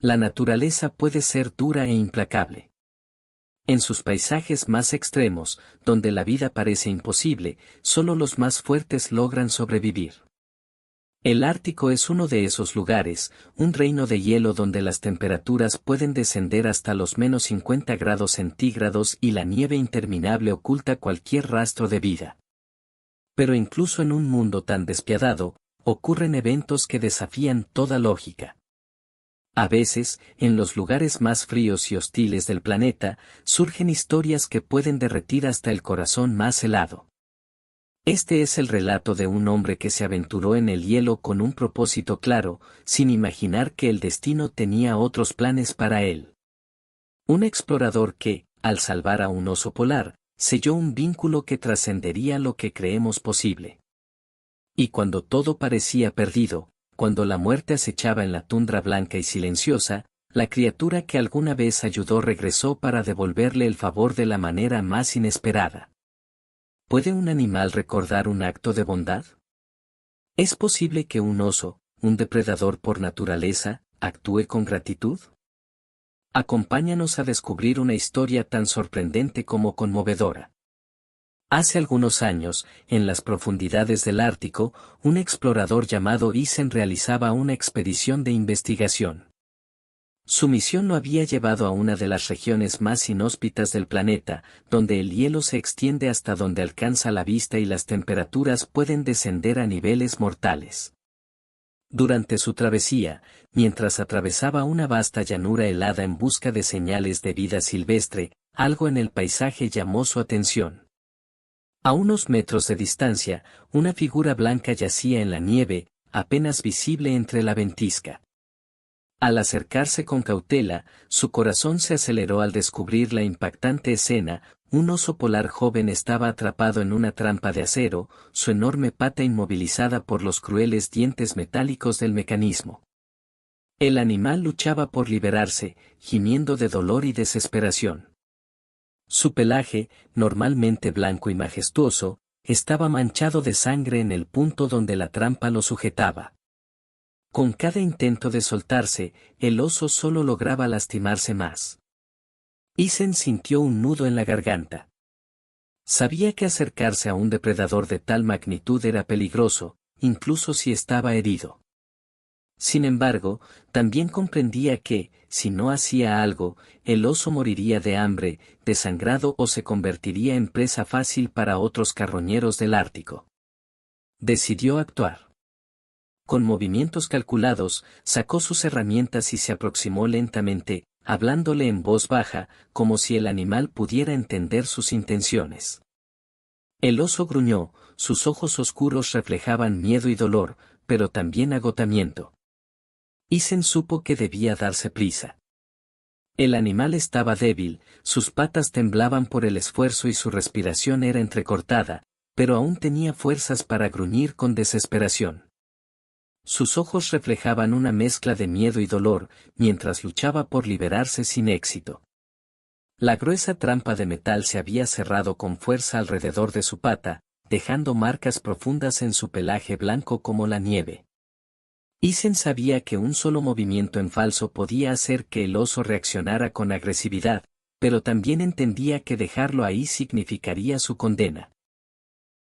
La naturaleza puede ser dura e implacable. En sus paisajes más extremos, donde la vida parece imposible, solo los más fuertes logran sobrevivir. El Ártico es uno de esos lugares, un reino de hielo donde las temperaturas pueden descender hasta los -50 °C y la nieve interminable oculta cualquier rastro de vida. Pero incluso en un mundo tan despiadado, ocurren eventos que desafían toda lógica. A veces, en los lugares más fríos y hostiles del planeta, surgen historias que pueden derretir hasta el corazón más helado. Este es el relato de un hombre que se aventuró en el hielo con un propósito claro, sin imaginar que el destino tenía otros planes para él. Un explorador que, al salvar a un oso polar, selló un vínculo que trascendería lo que creemos posible. Y cuando todo parecía perdido, cuando la muerte acechaba en la tundra blanca y silenciosa, la criatura que alguna vez ayudó regresó para devolverle el favor de la manera más inesperada. ¿Puede un animal recordar un acto de bondad? ¿Es posible que un oso, un depredador por naturaleza, actúe con gratitud? Acompáñanos a descubrir una historia tan sorprendente como conmovedora. Hace algunos años, en las profundidades del Ártico, un explorador llamado Isen realizaba una expedición de investigación. Su misión lo había llevado a una de las regiones más inhóspitas del planeta, donde el hielo se extiende hasta donde alcanza la vista y las temperaturas pueden descender a niveles mortales. Durante su travesía, mientras atravesaba una vasta llanura helada en busca de señales de vida silvestre, algo en el paisaje llamó su atención. A unos metros de distancia, una figura blanca yacía en la nieve, apenas visible entre la ventisca. Al acercarse con cautela, su corazón se aceleró al descubrir la impactante escena. Un oso polar joven estaba atrapado en una trampa de acero, su enorme pata inmovilizada por los crueles dientes metálicos del mecanismo. El animal luchaba por liberarse, gimiendo de dolor y desesperación. Su pelaje, normalmente blanco y majestuoso, estaba manchado de sangre en el punto donde la trampa lo sujetaba. Con cada intento de soltarse, el oso solo lograba lastimarse más. Isen sintió un nudo en la garganta. Sabía que acercarse a un depredador de tal magnitud era peligroso, incluso si estaba herido. Sin embargo, también comprendía que, si no hacía algo, el oso moriría de hambre, desangrado o se convertiría en presa fácil para otros carroñeros del Ártico. Decidió actuar. Con movimientos calculados, sacó sus herramientas y se aproximó lentamente, hablándole en voz baja, como si el animal pudiera entender sus intenciones. El oso gruñó, sus ojos oscuros reflejaban miedo y dolor, pero también agotamiento. Isen supo que debía darse prisa. El animal estaba débil, sus patas temblaban por el esfuerzo y su respiración era entrecortada, pero aún tenía fuerzas para gruñir con desesperación. Sus ojos reflejaban una mezcla de miedo y dolor, mientras luchaba por liberarse sin éxito. La gruesa trampa de metal se había cerrado con fuerza alrededor de su pata, dejando marcas profundas en su pelaje blanco como la nieve. Isen sabía que un solo movimiento en falso podía hacer que el oso reaccionara con agresividad, pero también entendía que dejarlo ahí significaría su condena.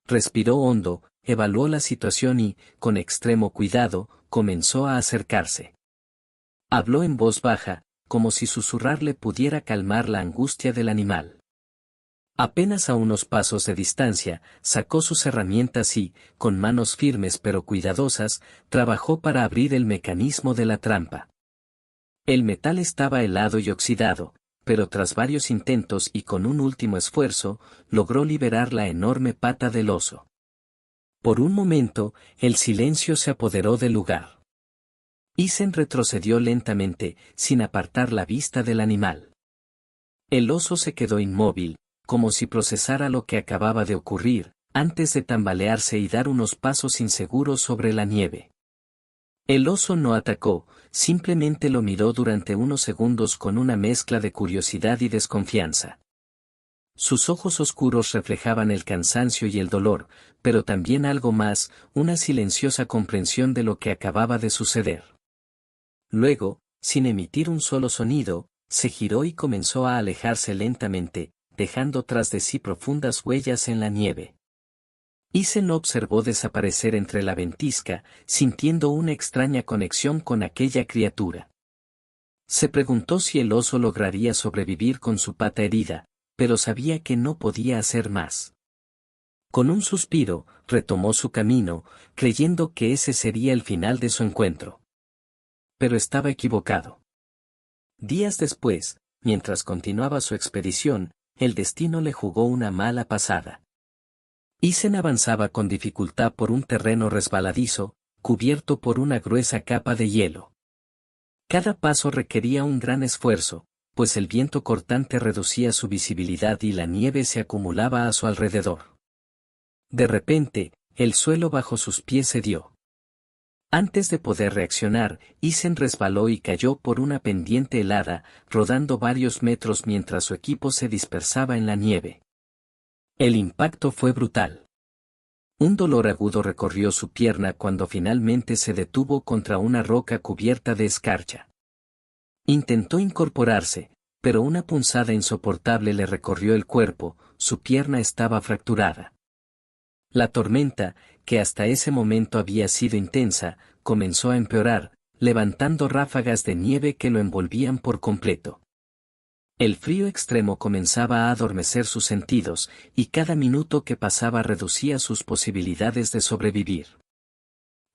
Respiró hondo, evaluó la situación y, con extremo cuidado, comenzó a acercarse. Habló en voz baja, como si susurrarle pudiera calmar la angustia del animal. Apenas a unos pasos de distancia, sacó sus herramientas y, con manos firmes pero cuidadosas, trabajó para abrir el mecanismo de la trampa. El metal estaba helado y oxidado, pero tras varios intentos y con un último esfuerzo, logró liberar la enorme pata del oso. Por un momento, el silencio se apoderó del lugar. Isen retrocedió lentamente, sin apartar la vista del animal. El oso se quedó inmóvil, como si procesara lo que acababa de ocurrir, antes de tambalearse y dar unos pasos inseguros sobre la nieve. El oso no atacó, simplemente lo miró durante unos segundos con una mezcla de curiosidad y desconfianza. Sus ojos oscuros reflejaban el cansancio y el dolor, pero también algo más, una silenciosa comprensión de lo que acababa de suceder. Luego, sin emitir un solo sonido, se giró y comenzó a alejarse lentamente, dejando tras de sí profundas huellas en la nieve. Isen lo observó desaparecer entre la ventisca, sintiendo una extraña conexión con aquella criatura. Se preguntó si el oso lograría sobrevivir con su pata herida, pero sabía que no podía hacer más. Con un suspiro, retomó su camino, creyendo que ese sería el final de su encuentro. Pero estaba equivocado. Días después, mientras continuaba su expedición, el destino le jugó una mala pasada. Isen avanzaba con dificultad por un terreno resbaladizo, cubierto por una gruesa capa de hielo. Cada paso requería un gran esfuerzo, pues el viento cortante reducía su visibilidad y la nieve se acumulaba a su alrededor. De repente, el suelo bajo sus pies cedió. Antes de poder reaccionar, Isen resbaló y cayó por una pendiente helada, rodando varios metros mientras su equipo se dispersaba en la nieve. El impacto fue brutal. Un dolor agudo recorrió su pierna cuando finalmente se detuvo contra una roca cubierta de escarcha. Intentó incorporarse, pero una punzada insoportable le recorrió el cuerpo, su pierna estaba fracturada. La tormenta, que hasta ese momento había sido intensa, comenzó a empeorar, levantando ráfagas de nieve que lo envolvían por completo. El frío extremo comenzaba a adormecer sus sentidos, y cada minuto que pasaba reducía sus posibilidades de sobrevivir.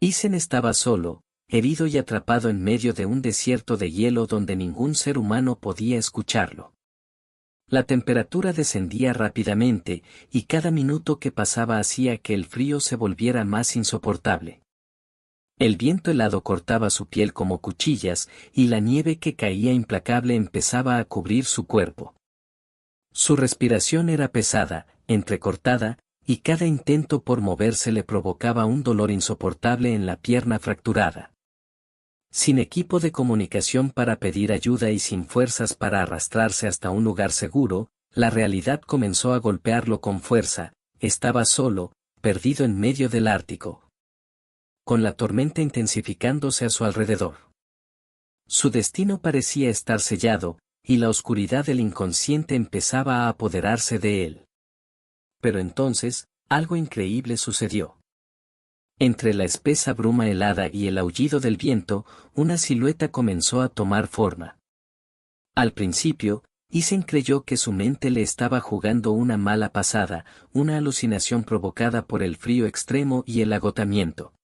Isen estaba solo, herido y atrapado en medio de un desierto de hielo donde ningún ser humano podía escucharlo. La temperatura descendía rápidamente, y cada minuto que pasaba hacía que el frío se volviera más insoportable. El viento helado cortaba su piel como cuchillas, y la nieve que caía implacable empezaba a cubrir su cuerpo. Su respiración era pesada, entrecortada, y cada intento por moverse le provocaba un dolor insoportable en la pierna fracturada. Sin equipo de comunicación para pedir ayuda y sin fuerzas para arrastrarse hasta un lugar seguro, la realidad comenzó a golpearlo con fuerza. Estaba solo, perdido en medio del Ártico, con la tormenta intensificándose a su alrededor. Su destino parecía estar sellado, y la oscuridad del inconsciente empezaba a apoderarse de él. Pero entonces, algo increíble sucedió. Entre la espesa bruma helada y el aullido del viento, una silueta comenzó a tomar forma. Al principio, Isen creyó que su mente le estaba jugando una mala pasada, una alucinación provocada por el frío extremo y el agotamiento.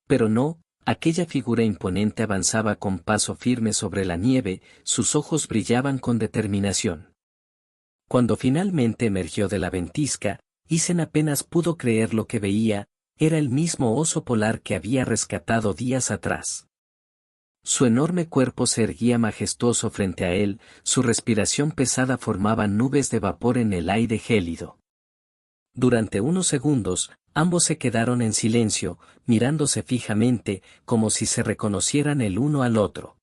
Pero no, aquella figura imponente avanzaba con paso firme sobre la nieve, sus ojos brillaban con determinación. Cuando finalmente emergió de la ventisca, Isen apenas pudo creer lo que veía, era el mismo oso polar que había rescatado días atrás. Su enorme cuerpo se erguía majestuoso frente a él, su respiración pesada formaba nubes de vapor en el aire gélido. Durante unos segundos, ambos se quedaron en silencio, mirándose fijamente, como si se reconocieran el uno al otro.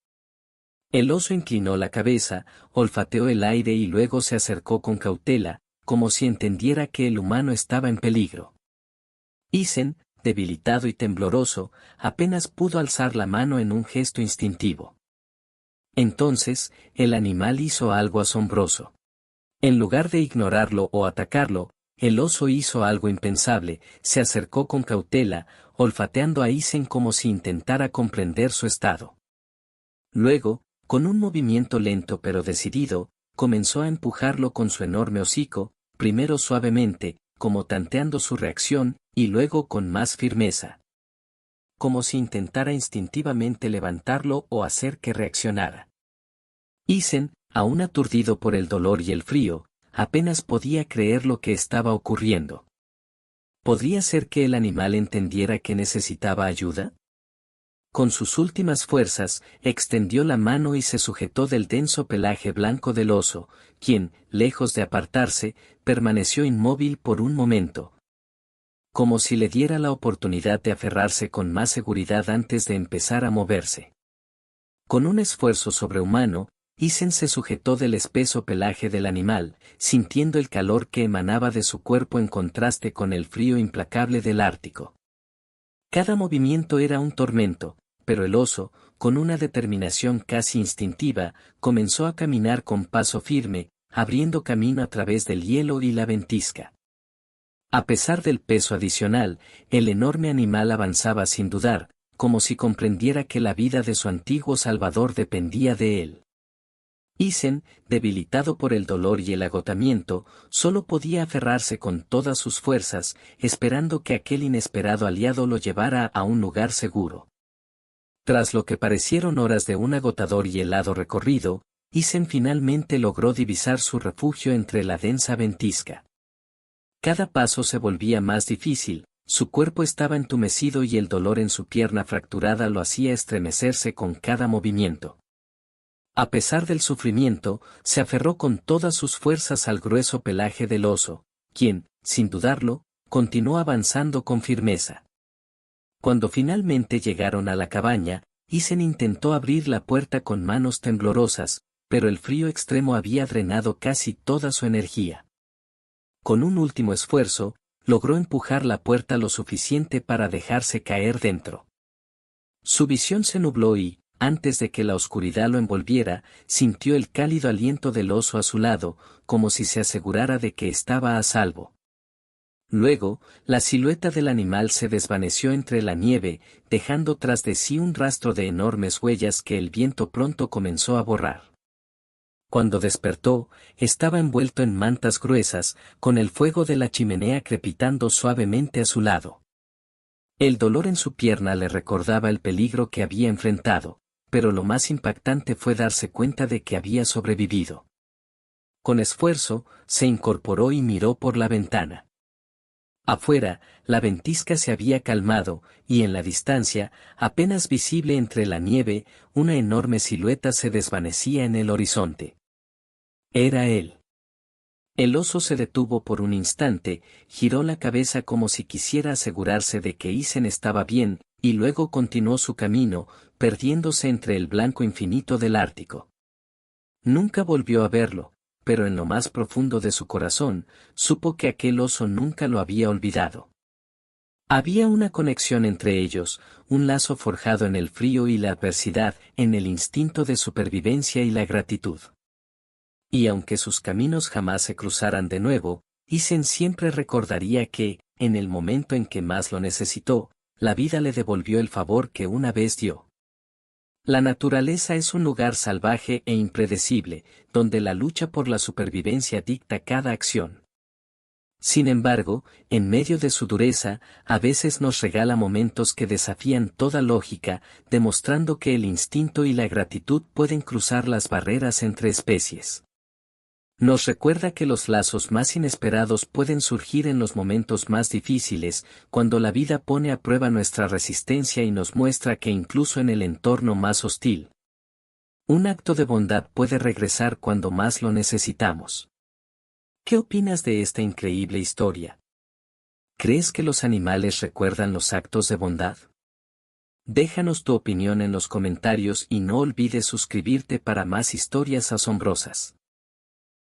El oso inclinó la cabeza, olfateó el aire y luego se acercó con cautela, como si entendiera que el humano estaba en peligro. Isen, debilitado y tembloroso, apenas pudo alzar la mano en un gesto instintivo. Entonces, el animal hizo algo asombroso. En lugar de ignorarlo o atacarlo, el oso hizo algo impensable, se acercó con cautela, olfateando a Isen como si intentara comprender su estado. Luego, con un movimiento lento pero decidido, comenzó a empujarlo con su enorme hocico, primero suavemente, como tanteando su reacción, y luego con más firmeza. Como si intentara instintivamente levantarlo o hacer que reaccionara. Isen, aún aturdido por el dolor y el frío, apenas podía creer lo que estaba ocurriendo. ¿Podría ser que el animal entendiera que necesitaba ayuda? Con sus últimas fuerzas, extendió la mano y se sujetó del denso pelaje blanco del oso, quien, lejos de apartarse, permaneció inmóvil por un momento. Como si le diera la oportunidad de aferrarse con más seguridad antes de empezar a moverse. Con un esfuerzo sobrehumano, Isen se sujetó del espeso pelaje del animal, sintiendo el calor que emanaba de su cuerpo en contraste con el frío implacable del Ártico. Cada movimiento era un tormento, pero el oso, con una determinación casi instintiva, comenzó a caminar con paso firme, abriendo camino a través del hielo y la ventisca. A pesar del peso adicional, el enorme animal avanzaba sin dudar, como si comprendiera que la vida de su antiguo salvador dependía de él. Isen, debilitado por el dolor y el agotamiento, solo podía aferrarse con todas sus fuerzas, esperando que aquel inesperado aliado lo llevara a un lugar seguro. Tras lo que parecieron horas de un agotador y helado recorrido, Isen finalmente logró divisar su refugio entre la densa ventisca. Cada paso se volvía más difícil, su cuerpo estaba entumecido y el dolor en su pierna fracturada lo hacía estremecerse con cada movimiento. A pesar del sufrimiento, se aferró con todas sus fuerzas al grueso pelaje del oso, quien, sin dudarlo, continuó avanzando con firmeza. Cuando finalmente llegaron a la cabaña, Isen intentó abrir la puerta con manos temblorosas, pero el frío extremo había drenado casi toda su energía. Con un último esfuerzo, logró empujar la puerta lo suficiente para dejarse caer dentro. Su visión se nubló y, antes de que la oscuridad lo envolviera, sintió el cálido aliento del oso a su lado, como si se asegurara de que estaba a salvo. Luego, la silueta del animal se desvaneció entre la nieve, dejando tras de sí un rastro de enormes huellas que el viento pronto comenzó a borrar. Cuando despertó, estaba envuelto en mantas gruesas, con el fuego de la chimenea crepitando suavemente a su lado. El dolor en su pierna le recordaba el peligro que había enfrentado, pero lo más impactante fue darse cuenta de que había sobrevivido. Con esfuerzo, se incorporó y miró por la ventana. Afuera, la ventisca se había calmado, y en la distancia, apenas visible entre la nieve, una enorme silueta se desvanecía en el horizonte. Era él. El oso se detuvo por un instante, giró la cabeza como si quisiera asegurarse de que Isen estaba bien, y luego continuó su camino, perdiéndose entre el blanco infinito del Ártico. Nunca volvió a verlo, pero en lo más profundo de su corazón, supo que aquel oso nunca lo había olvidado. Había una conexión entre ellos, un lazo forjado en el frío y la adversidad, en el instinto de supervivencia y la gratitud. Y aunque sus caminos jamás se cruzaran de nuevo, Isen siempre recordaría que, en el momento en que más lo necesitó, la vida le devolvió el favor que una vez dio. La naturaleza es un lugar salvaje e impredecible, donde la lucha por la supervivencia dicta cada acción. Sin embargo, en medio de su dureza, a veces nos regala momentos que desafían toda lógica, demostrando que el instinto y la gratitud pueden cruzar las barreras entre especies. Nos recuerda que los lazos más inesperados pueden surgir en los momentos más difíciles, cuando la vida pone a prueba nuestra resistencia y nos muestra que incluso en el entorno más hostil, un acto de bondad puede regresar cuando más lo necesitamos. ¿Qué opinas de esta increíble historia? ¿Crees que los animales recuerdan los actos de bondad? Déjanos tu opinión en los comentarios y no olvides suscribirte para más historias asombrosas.